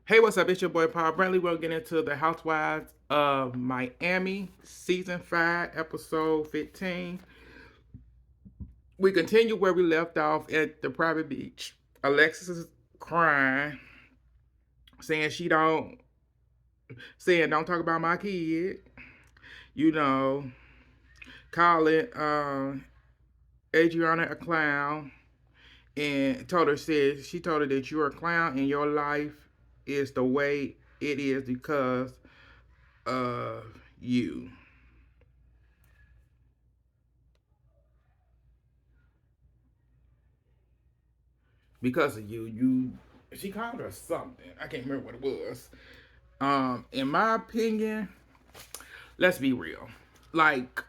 Hey, what's up? It's your boy Paul Brantley. We'll get into the Housewives of Miami, season 5, episode 15. We continue where we left off at the private beach. Alexis is crying, saying saying don't talk about my kid. You know, calling Adriana a clown, and she told her that you're a clown and your life is the way it is because of you. Because of you. She called her something. I can't remember what it was. In my opinion, let's be real. Like,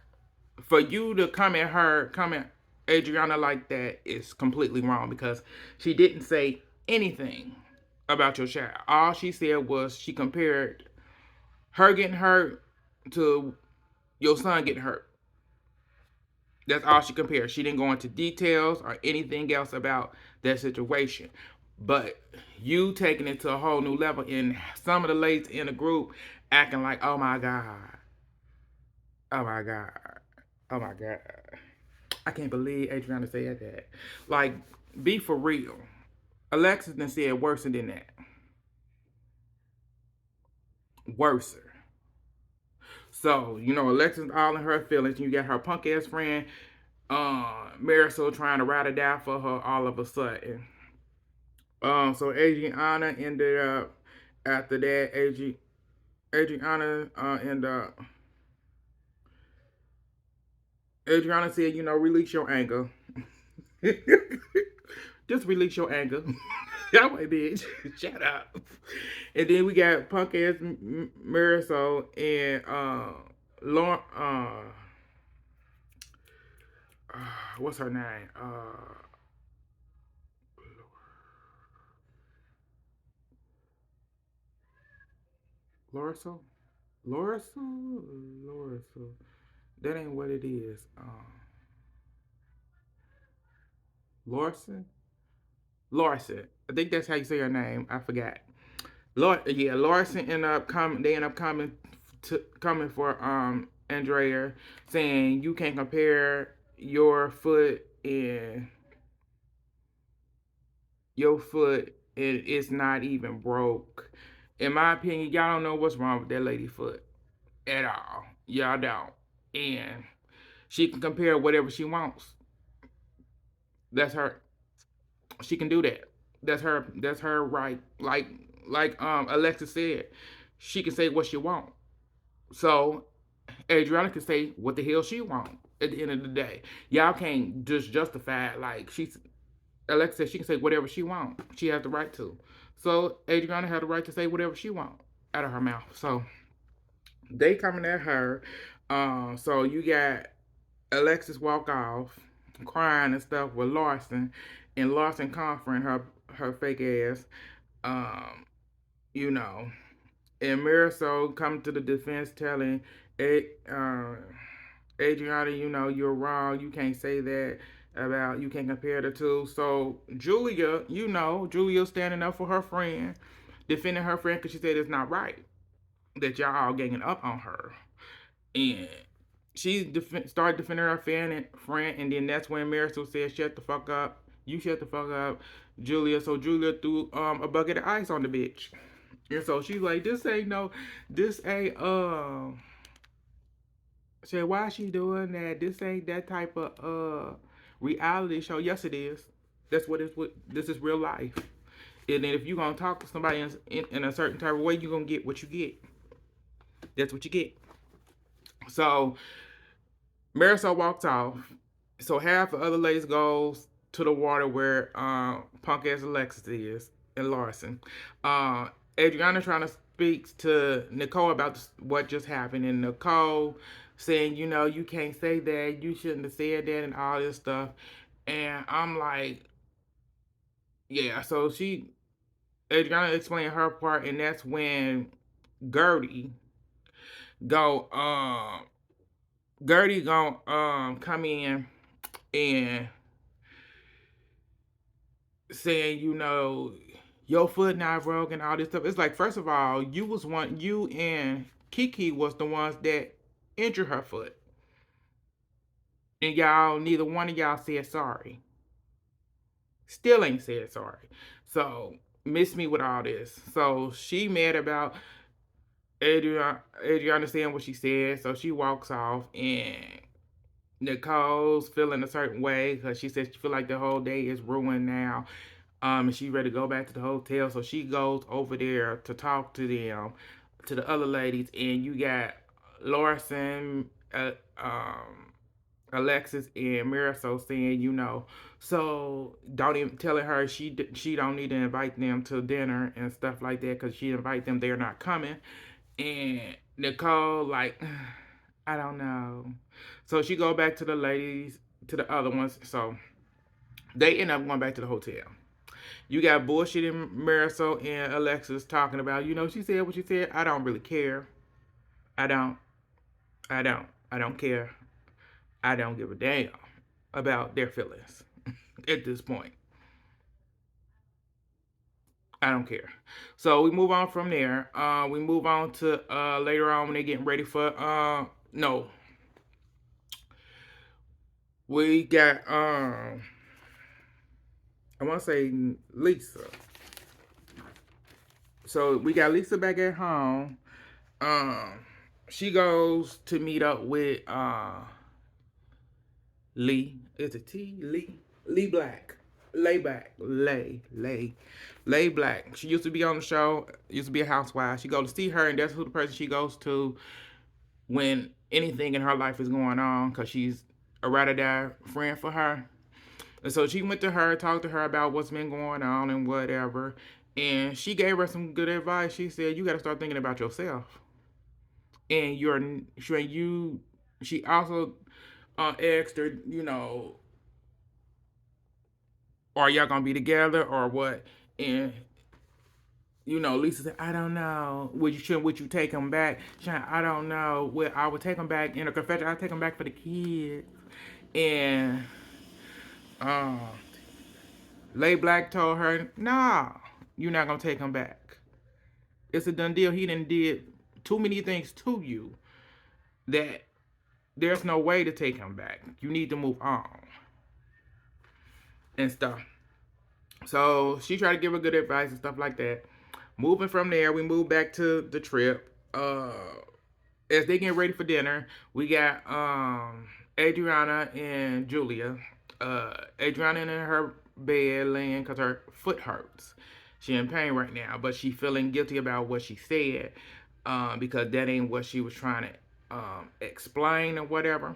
for you to come at Adriana like that is completely wrong because she didn't say anything about your child. All she said was she compared her getting hurt to your son getting hurt. That's all she compared. She didn't go into details or anything else about that situation. But you taking it to a whole new level, and some of the ladies in the group acting like, oh my God, oh my God, oh my God. I can't believe Adriana said that. Like, be for real. Alexis done said worse than that. Worse. So, Alexis all in her feelings. You got her punk ass friend, Marisol, trying to ride it down for her all of a sudden. So Adriana ended up after that. Adriana ended up. Adriana said, release your anger. Just release your anger. That way, bitch. Shut up. And then we got punk ass Marisol and Lauren. What's her name? Lorisol. Lorisol. Lorisol. That ain't what it is. Larson. Larson. I think that's how you say her name. I forgot. Yeah, Larson ended up coming. They end up coming for Andrea, saying you can't compare your foot and it's not even broke. In my opinion, y'all don't know what's wrong with that lady foot at all. Y'all don't. And she can compare whatever she wants. That's her. She can do that. That's her right. Like Alexa said, she can say what she wants. So Adriana can say what the hell she wants at the end of the day. Y'all can't just justify it. Like she's Alexa said she can say whatever she wants. She has the right to. So Adriana had the right to say whatever she wants out of her mouth. So they coming at her. So you got Alexis walk off, crying and stuff with Larson, and Larson comforting her fake ass. Um, you know, and Marisol come to the defense, telling Adriana, you're wrong. You can't say that about you can't compare the two. So Julia, Julia standing up for her friend, defending her friend because she said it's not right that y'all all ganging up on her, and she started defending her friend, and then that's when Marisol said, "Shut the fuck up, you shut the fuck up, Julia." So Julia threw a bucket of ice on the bitch, and so she's like, this ain't said, why she doing that? This ain't that type of reality show. Yes, it is. That's what it's. What this is real life. And then if you gonna talk to somebody in a certain type of way, you gonna get what you get. That's what you get. So Marisol walks off. So half the other ladies goes to the water where punk ass Alexis is and Larson. Uh, Adriana trying to speak to Nicole about what just happened, and Nicole saying, you can't say that, you shouldn't have said that, and all this stuff. And I'm like, yeah. So Adriana explained her part, and that's when Gertie go, Gertie gonna come in and saying, your foot not broke and all this stuff. It's like, first of all, you and Kiki was the ones that injured her foot, and y'all, neither one of y'all said sorry. Still ain't said sorry. So miss me with all this. So she mad about Adriana saying what she said. So she walks off, and Nicole's feeling a certain way because she says she feel like the whole day is ruined now. And she ready to go back to the hotel. So she goes over there to talk to them, to the other ladies, and you got Lawson, Alexis, and Marisol saying, so don't even telling her she don't need to invite them to dinner and stuff like that because she invite them, they're not coming. And Nicole like, I don't know. So she go back to the ladies, to the other ones. So they end up going back to the hotel. You got bullshitting Marisol and Alexis talking about, she said what she said. I don't really care. I don't. I don't. I don't care. I don't give a damn about their feelings at this point. I don't care. So we move on from there. We move on to later on when they're getting ready for no. We got I wanna say Lisa. So we got Lisa back at home. Um she goes to meet up with Lee. Is it T? Lee? Lee Black. Lay back. Lay Black. She used to be on the show, used to be a housewife. She goes to see her, and that's who the person she goes to when anything in her life is going on, because she's a ride or die friend for her. And so she went to her, talked to her about what's been going on and whatever. And she gave her some good advice. She said, you got to start thinking about yourself. And she also asked her, are y'all gonna be together or what? And Lisa said, I don't know. Would you take him back? She said, I don't know. Well, I would take him back in a confession. I'd take him back for the kids. And um, Lay Black told her, nah, you're not gonna take him back. It's a done deal. He done did too many things to you that there's no way to take him back. You need to move on and stuff. So she tried to give her good advice and stuff like that. Moving from there, we move back to the trip. As they get ready for dinner, we got Adriana and Julia. Adriana in her bed laying because her foot hurts. She in pain right now, but she feeling guilty about what she said because that ain't what she was trying to explain or whatever.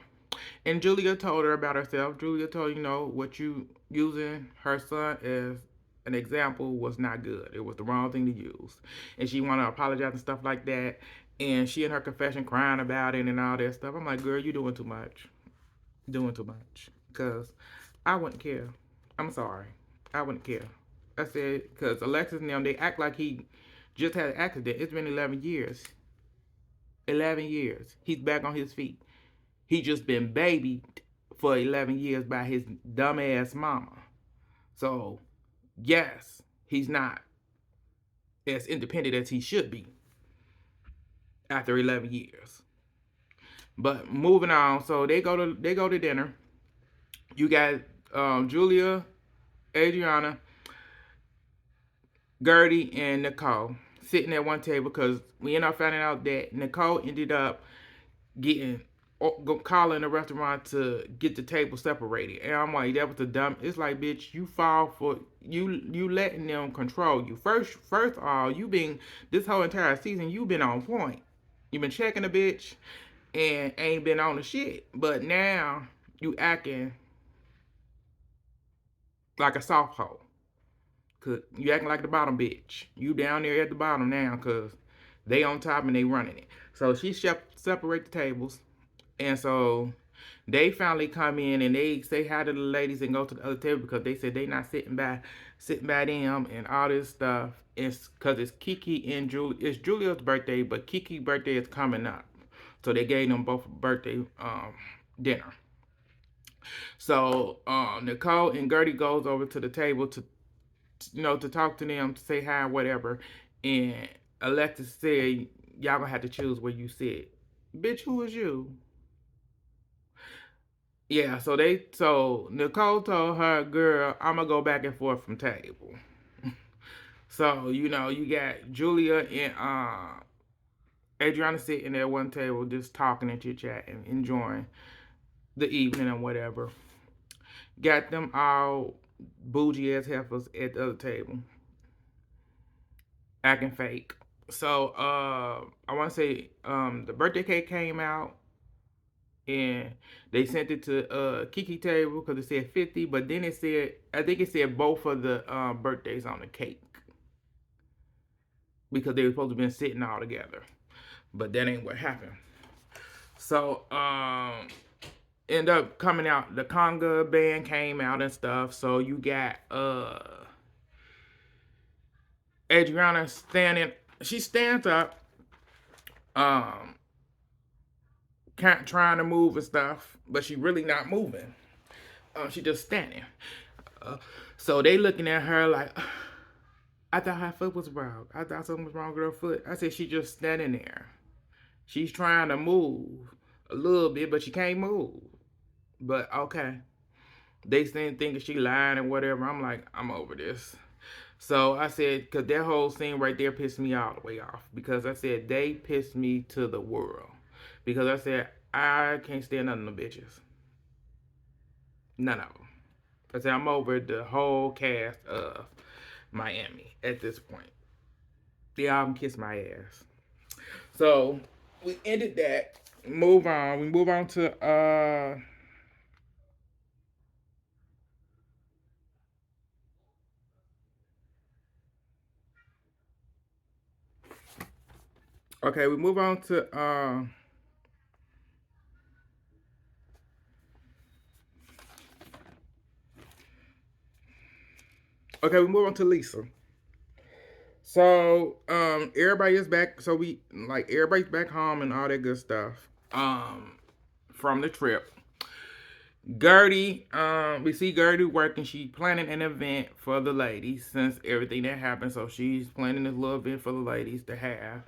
And Julia told her about herself. Julia told what you using her son as an example was not good. It was the wrong thing to use, and she want to apologize and stuff like that. And she in her confession crying about it and all that stuff. I'm like, girl, you doing too much, doing too much. Cause I wouldn't care. I'm sorry, I wouldn't care. I said because Alexis and them they act like he just had an accident. It's been 11 years. 11 years. He's back on his feet. He just been babied for 11 years by his dumbass mama. So, yes, he's not as independent as he should be after 11 years. But moving on, so they go to dinner. You got Julia, Adriana, Gertie, and Nicole sitting at one table because we end up finding out that Nicole ended up getting calling the restaurant to get the table separated. And I'm like, that was the dumb. It's like, bitch, you fall for you letting them control you. First of all, you been this whole entire season, you been on point. You been checking a bitch and ain't been on the shit. But now you acting like a soft hoe. Cause you acting like the bottom bitch. You down there at the bottom now cause they on top and they running it. So she separate the tables. And so they finally come in and they say hi to the ladies and go to the other table because they said they not sitting by them and all this stuff. It's because it's Kiki and Julia. It's Julia's birthday, but Kiki's birthday is coming up. So they gave them both a birthday dinner. So Nicole and Gertie goes over to the table to talk to them, to say hi, whatever. And Alexis said, y'all gonna have to choose where you sit. Bitch, who is you? Yeah, so Nicole told her, girl, I'm gonna go back and forth from table. So, you got Julia and Adriana sitting at one table just talking and chit chatting, enjoying the evening and whatever. Got them all bougie ass heifers at the other table, acting fake. So I want to say the birthday cake came out and they sent it to Kiki table because it said 50, but then I think it said both of the birthdays on the cake because they were supposed to have been sitting all together, but that ain't what happened. So end up coming out. The conga band came out and stuff. So you got Adriana standing. She stands up, um, trying to move and stuff, but she really not moving. She just standing. Uh, so they looking at her like, I thought her foot was wrong. I thought something was wrong with her foot. I said she just standing there. She's trying to move a little bit, but she can't move. But okay. They saying thinking she lying and whatever. I'm like, I'm over this. So I said, because that whole scene right there pissed me all the way off. Because I said, they pissed me to the world. Because I said, I can't stand none of them bitches. None of them. I said, I'm over the whole cast of Miami at this point. They all can kiss my ass. So we ended that. Move on. We move on to okay, we move on to okay, we move on to Lisa. So everybody is back. So we like everybody's back home and all that good stuff. From the trip. Gertie, we see Gertie working. She planning an event for the ladies since everything that happened. So she's planning this little event for the ladies to have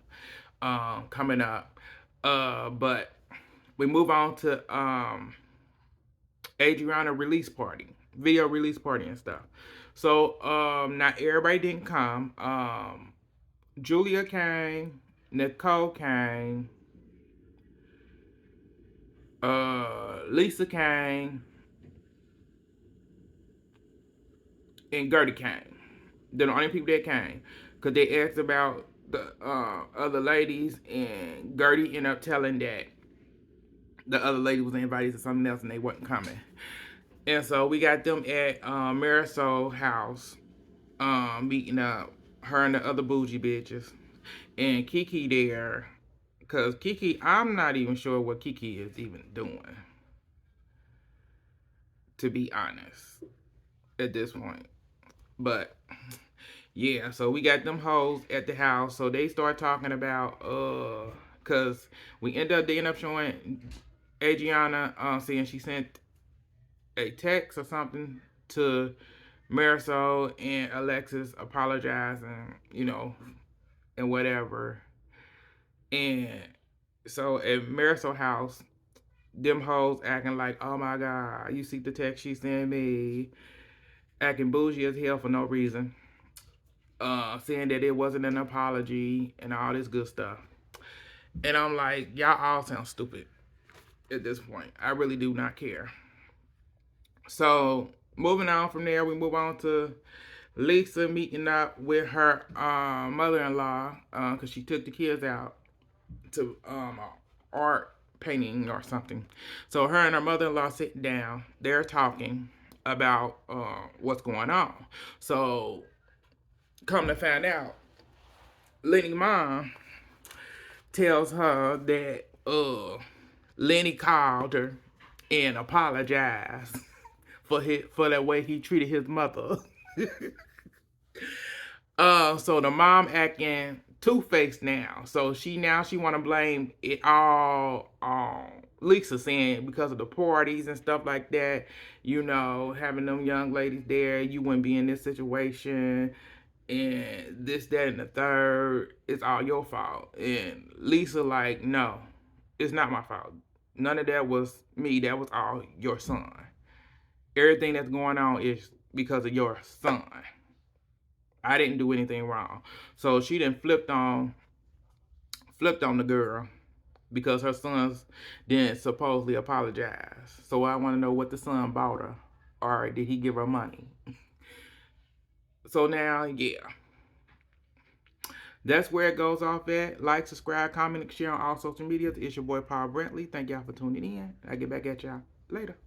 coming up. But we move on to Adriana release party, video release party and stuff. So not everybody didn't come. Julia came, Nicole came, Lisa came, and Gertie came. They're the only people that came. Because they asked about the other ladies, and Gertie ended up telling that the other lady was invited to something else and they wasn't coming. And so we got them at Marisol house, meeting up, her and the other bougie bitches. And Kiki there, because Kiki, I'm not even sure what Kiki is even doing, to be honest, at this point. But yeah, so we got them hoes at the house. So they start talking about cause they end up showing Adriana saying she sent a text or something to Marisol and Alexis apologizing, and whatever. And so at Marisol house, them hoes acting like, oh my god, you see the text she sent me, acting bougie as hell for no reason. Saying that it wasn't an apology and all this good stuff. And I'm like, y'all all sound stupid at this point. I really do not care. So moving on from there, we move on to Lisa meeting up with her mother-in-law because she took the kids out to art painting or something. So her and her mother-in-law sitting down. They're talking about what's going on. So come to find out, Lenny mom tells her that Lenny called her and apologized for that way he treated his mother. So the mom acting two-faced now. So she want to blame it all on Lisa saying because of the parties and stuff like that, having them young ladies there, you wouldn't be in this situation and this, that, and the third. It's all your fault. And Lisa, like, no, it's not my fault. None of that was me. That was all your son. Everything that's going on is because of your son. I didn't do anything wrong. So she then flipped on the girl because her sons didn't supposedly apologize. So I want to know what the son bought her, or did he give her money? So now, yeah, that's where it goes off at. Like, subscribe, comment, and share on all social medias. It's your boy Paul Brentley. Thank y'all for tuning in. I get back at y'all later.